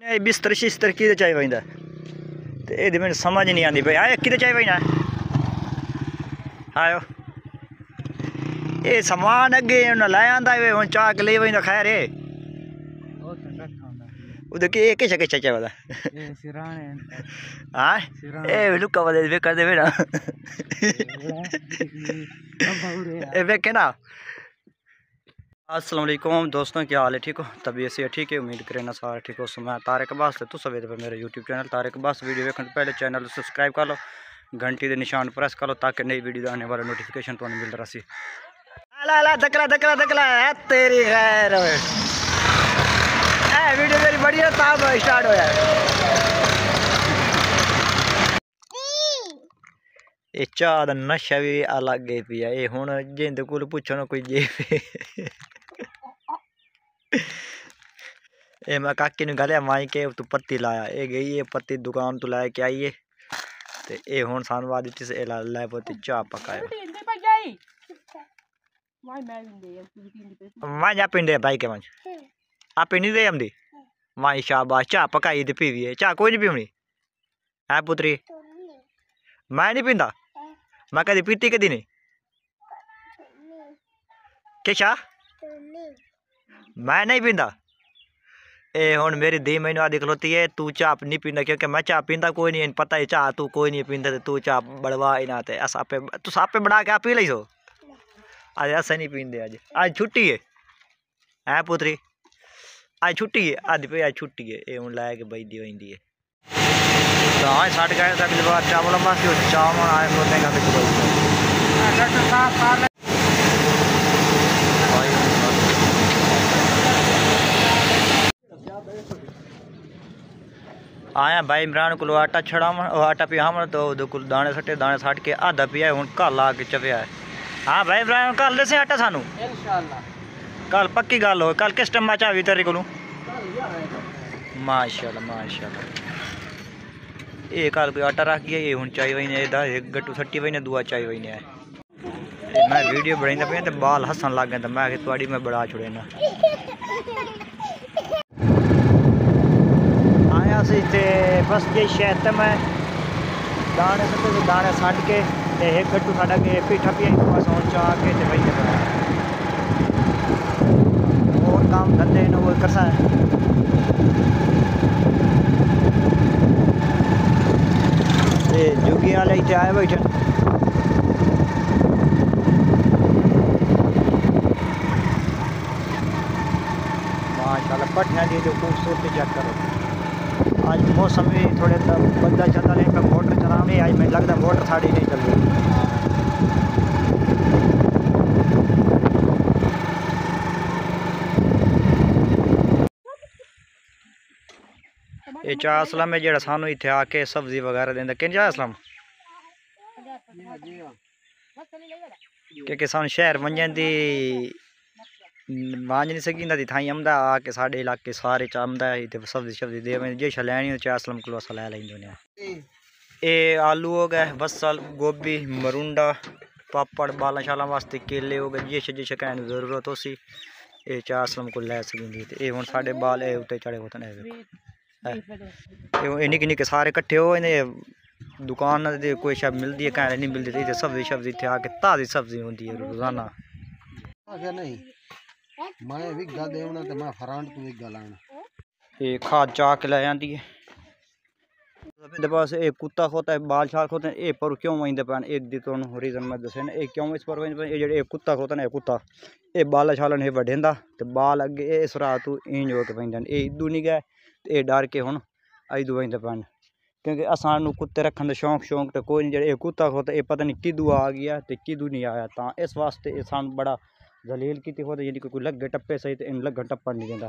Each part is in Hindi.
बिस्तर शिस्तर कि चाहिए वहींदा ते ये मैंने समझ नहीं आती भाई आए कि चाहिए वहीना आयो ये सामान अगे उन्हें लै आंदा है हूँ चाह के ले वहींदा खैर है उधर के किश किश चाहिए वाला हाँ ए लुका वाले वे कर दे ना ए वे के ना अस्सलाम वालेकुम दोस्तों, क्या हाल है? ठीक हो? तबीयत से ठीक है? उम्मीद करें ना सारे ठीक हो। मैं तारिक अब्बास तो सवेद पे मेरे YouTube channel Tariq Abbas video देखने पहले चैनल सब्सक्राइब कर लो, घंटी के निशान प्रेस कर लो ताकि नई वीडियो आने वाला नोटिफिकेशन तो मिल रहा सी। ला ला दकला दकला दकला है तेरी खैर ए वीडियो मेरी बढ़िया ताब स्टार्ट होया ये चाह दा नशा भी अलग है पिया ये हुण जिंदे कोल पुछो ना कोई जे ए मैं काकी ने गलिया माई के तू पत्ती लाया ये गई ये पत्ती दुकान तो लाया के आई है ते ए हुण सानू आ दित्ती से लै पोती चाह पकायो मैं जा पिंडे भाई के मंज आ पिंडी दे हमदी माई शाबाश चाह पकाई ते पीवी है चाह कोई नहीं पीवनी है पुत्री मैं नहीं पींदा मैं कदी पीती कदी नहीं क्या मैं नहीं पींदा ए हुण मेरी दी मैनू आदि खलोती है तू चाह नहीं पींदा क्योंकि मैं चाह पींदा कोई नहीं पता है चाह तू कोई नहीं पींदा ते तू चाह बड़वा ही ना ते अस आपे तू आपे बना के आप पी ली सो आज अस नहीं पींदे आज छुट्टी है पुत्री आज छुट्टी है अज पे आज छुट्टी है ये हुण लै के बजदी होंदी है तो हाँ साठ गए तक जब चावल मासी चावल आए बोलने का आया भाई इमरान को आटा छड़ाव आटा पियाव तो दाने सट्टे दाने सट के आधा पिया हूँ कल आके चपिया है। हाँ भाई इमरान कल दसे आटा सानू कल पक्की गल हो कल किस टाइम चाह तेरे को माशाल्लाह माशाल्लाह ये कल कोई आटा रख गया ये हूँ चाई वही ने एक गट्टू सट्टी वही ने दुआ चाई वही ने है मैं वीडियो बनाई पे तो बाल हसन लग गए तो मैं थोड़ी मैं बड़ा छुड़े ना आया सी ते बस ये शहर मैं दाने सटे तो दाने सट के एक गट्टू साढ़ा के पीठा पिया बस हूँ चाह के वही और काम धंधे न वो करसा जुगी वाले इतने आए बैठे माशाल्लाह पट्टियाँ दी जो खूबसूरती चेक करो। आज मौसम भी थोड़े बदला चलता नहीं पे मोटर चलाने आज मैं लगता मोटर साड़ी नहीं चल रही ये चाह असलम है जो सानू इतने आके सब्जी वगैरह देंदा कि चाह असलम क्योंकि सानू शहर वंजन दी मांज नहीं सकी दी थाई आमदा आके साढ़े इलाके सारे चाहदा है सब्जी शब्जी दे जे लैनी चाह असलम को अस लै लेंगे ये आलू हो गए बसल गोभी मरुंडा पापड़ बाला शाला वास्ते केले हो गए जिस जिस कहने जरूरत हो सी ये चाह असलम को लै सकेंदी ये हूँ साढ़े बाल उत्ते चढ़े होते हैं निक्के निक्के सारे कट्ठे हो दुकान कोई शब मिलती है कहने नहीं मिलती थी सब्जी शब्जी इतने आके ताज़ी सब्जी होती है रोजाना ये खाद चाह के लै आती है बस एक कुत्ता खोता है बाल शाल खोते हैं पर क्यों वहीं पैन एक रीजन मैं दसे ना क्यों इस पर ये कुत्ता खोता ना कुत्ता ये बाल शालन ये वढेंदा तो बाल अगे इस रात इंज हो के पेंदे ये इदू नहीं गए ये डर के हूँ अदू वहीं पैन क्योंकि असानू कुत्ते रखने का शौक तो कोई नहीं जो कुत्ता खोता ये पता नहीं किदू आ गया तो किदू नहीं आया तो इस वास्ते सानू बड़ा जलील की होता यानी कोई लगे टप्पे सही तो इन लग्गन टप्पन नहीं देता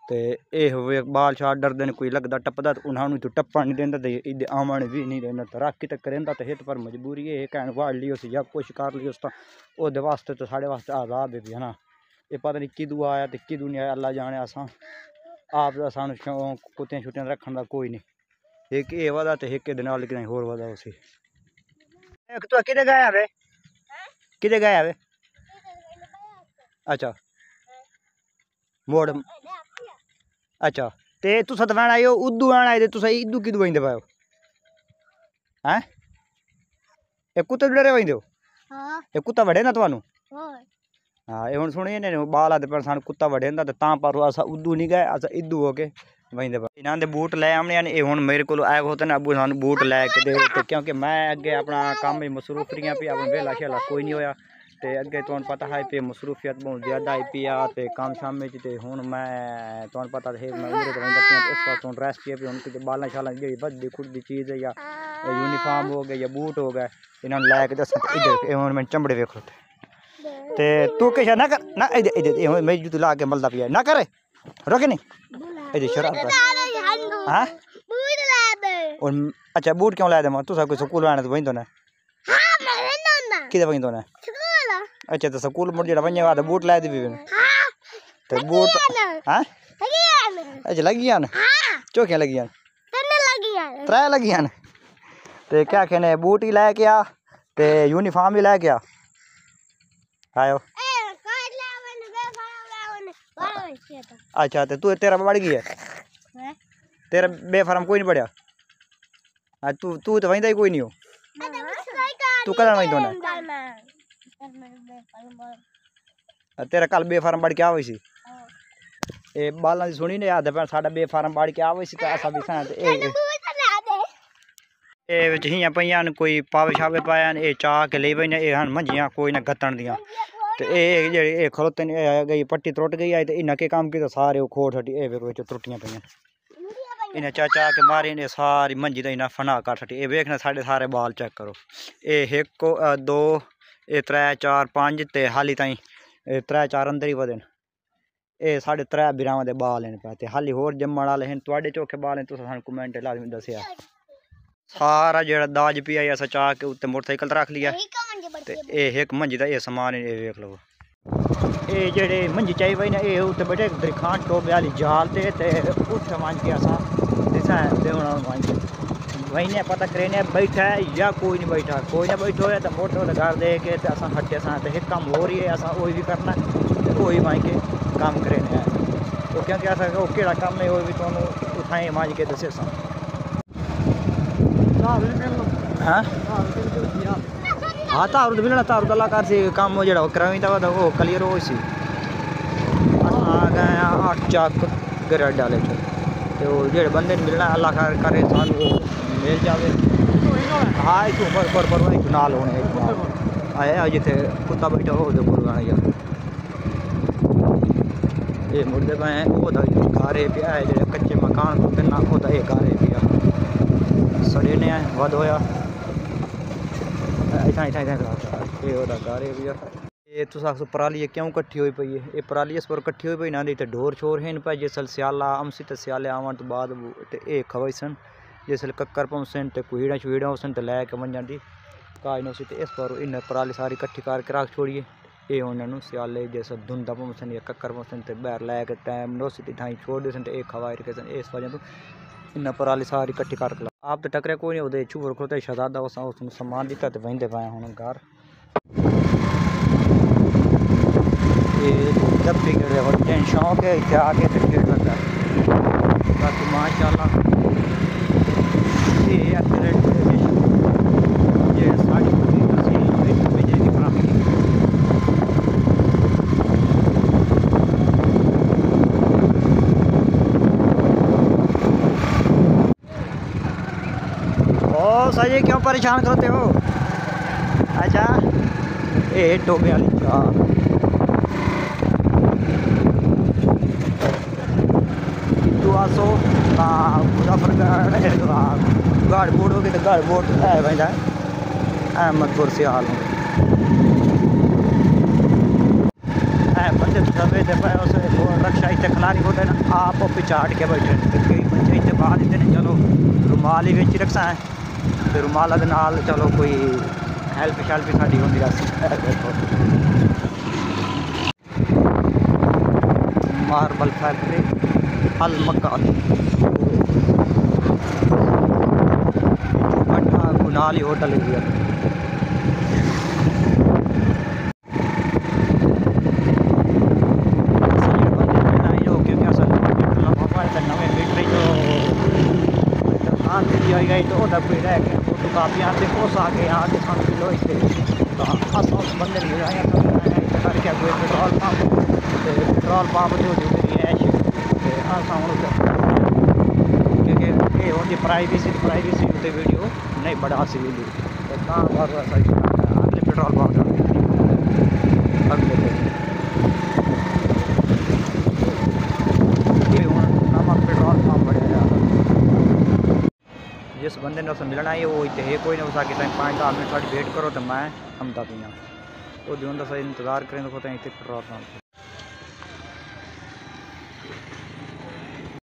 तो ये बाल शाल डरते कोई लगता टपदा तो उन्होंने तो टप्पन नहीं देता तो इधे आमन भी नहीं देता तो राखी तक करेंदा तो हित पर मजबूरी है कहन वाड़ ली उस या कुछ कर ली उस तो वास्ते तो साढ़े वास्ते आज़ाद है ना ये पता नहीं किदू आया तो किदू नहीं आया अल्लाह जाने असा आप सानू शौक कुत्तियां छुट्टियां रखने का कोई नहीं एक ये वधा तो एक दिन लेकिन होर वधा उसी तो कि गया वे कि गया वे अच्छा मोड़ अच्छा ते तुस तो वैन आए हो उद्दू आना आए तुस इद्दू किदू बंदे पाओ हैं ये कुत्ते डरे बंदे हो ये कुत्ता वड़े ना तुहानू हाँ ये हुण सुनिए ने बाल आते पर सानू कुत्ता वड़े ना तां पर अस उद्दू नहीं गए अस इद्दू हो के बंदे पा इन्हां दे बूट लै आने ये हुण मेरे को आए होते ना अबू सानू बूट लैके दे क्योंकि मैं अगे अपना काम में मसरूफ रही पे अपना वेला शेला कोई नहीं होया ते अगे तुहानू पता है पे मसरूफियत बहुत ज़्यादा आई पी आ ते काम शाम में ते हुण मैं तुहानू पता है मैं उम्र ते रहिंदा पिया इस पास हुण रेस्ट पे हुण किते बालां शालां जेहड़ी बद्दी खुड़दी चीज़ है या यूनीफॉर्म हो गए या बूट हो गए इन्हां लैके दस इधर हुण मैं चमड़े वेख ते तू किश ना कर ना इधर इधर मैं जूती ला के मलदा पिया ना करे रोके नहीं इधर शरारत हाँ और अच्छा बूट क्यों ला दे तुस कोई स्कूल आने तो वहीं तो ना किधर वहीं तो ना अच्छा तो स्कूल मुड़ जेड़ा वहीं बाद बूट ला दी भी तो बूट हाँ अच्छा लगी जान चौकियां लगी जान त्रै लगी जान ते क्या कहने बूट ही लैके आ ते यूनीफॉर्म ही लैके आ आयो अच्छा तो तू तेरा बढ़ गई है तेरा बेफार्म कोई नहीं पढ़िया तू तू तो वहीं कोई नहीं हो तू कल वहीं तो ना तेरा कल बेफार्म बढ़ के आ सी ए बालां दी सुनी ने याद है साडा बेफार्म बढ़ के आ सी तो असा भी ए विच हियां पईयां कोई पावे शावे पाया ए चाह के ले बने ए हन मंजियां कोई ना गत्तन दियां ते ए जेह्ड़े खलोते ने गई पट्टी त्रुट गई है तो इन्हें के काम किया सारे खोट हटी ए वेखो त्रुटियां पईयां इन्हें चाह के मारे इन्हें सारी मंजी दा इन्हें फना कट हटी ए वेखना साढ़े सारे बाल चेक करो ए एक दो ए त्रै चार पंज ते हाली ताईं त्रै चार अंदर ही वधे ए साढ़े त्रै बिरावां दे बाल न पे ते हाली होर जम्मण वाले हैं तुहाडे चोखे बाल हैं तुस सानू कमेंट लाजमी दस्सेआ सारा जेड़ा दाज पिया अस चाह के उत्ते मोटरसाइकिल रख लिया ते ए एक मंजी दा ए समान ए वेख लो ए जेड़े मंजी चाहिए भाई ना ए उत्ते बैठे दरखान टोबे वाली जाल ते उत्थे मान के असा दिसा देवना मान के वही ने पता करेने बैठा है या कोई नहीं बैठा कोई ना बैठो है तो मोटो घर दे के ते असा हटे सा ते एक काम हो रही है असा वही भी करना वही मान के काम करेने है तो क्योंकि असा वो केड़ा काम है वो भी तुहानू उठाए मान के दसे सा हाँ हाँ तारू तो मिलना तारू अल्लाह कर सी काम जो कराई था वो क्लियर हो सी आ गए 8 चक ग्रेड वाले तो जो बंदे मिलना अल्लाह करे सानू मिल जाए हाँ इतों पर नाल होने आया जिथे कुत्ता बैठा हो यार ये मुड़ते पे वो गारे पे है जो कच्चे मकान होते ना होता ये गारे पे सड़े ने वध होया इतना इतना इतना ये होता गारे भी ये तुस आखो पराली क्यों कट्ठी हुई पई है ये पराली इस पर कट्ठी हुई पई ना दी ढोर छोर हैं पे जिसल स्याला अमसी तो स्याले आवन तो बाद ये खवाई सन जिसल कक्कर पौंसन तो कुहीड़ा छुहीड़ा होसन तो लैके मन जाती काज नौसी तो इस पर इन पराली सारी कट्ठी करके रख छोड़िए ये उन्होंने स्याले जैसे धुंदा पौंसन या कक्कर पौंसन तो बहर लैके टाइम नौसी तो ठाई छोड़ दे सन तो एक खवाई रखे सन इस वजह तो इन पराली सारी कट्ठी करके आप तो टकरे कोई नहीं होते छुपर खोते शहजादा उसने समान दिता तो वहीं पाए हूँ घर ये जब भी खेल शौक है इतने आके तो खेल लगता है बाकी माशाल्लाह ये साड़ी ओ सही क्यों परेशान करते हो अच्छा ये टोबे वाली चाह सो मुजफ्फरगढ़ गाड़ बोर्ड हो गए तो गाड़ बोर्ड है भाई अहमदपुर से हाल बंदे भेजते पे उस रक्षा इतने खिलाड़ी होते हैं आप पिछाड़ के बैठे कई बच्चे इतने बाहर देते हैं चलो रुमाल ही बिच रखसा है तो रुमाल के नाल चलो कोई हेल्प शैल्प साड़ी होती मार्बल फैक्ट्री अल मक्का गुनाली होटल है क्योंकि नवे मीटर हो गई तो वह कोई रह गया फोटो कापियाँ तो उस आ गए यहाँ से हम किलो इतने अस उस बंदे करके कोई पेट्रोल पंप जो मेरी ऐश अस क्योंकि ये होती प्राइवेसी उत्ते वीडियो नहीं बड़ा वीडियो तो अगले पेट्रोल पंप अगले पेट्रोल पंप बढ़िया जिस बंदे ने उसे मिलना है वो इतने है कोई ना उस आगे 5-10 मिनट थोड़ी वेट करो तो मैं आमदा पी वो दिन इंतजार करें तो इतने पेट्रोल पंप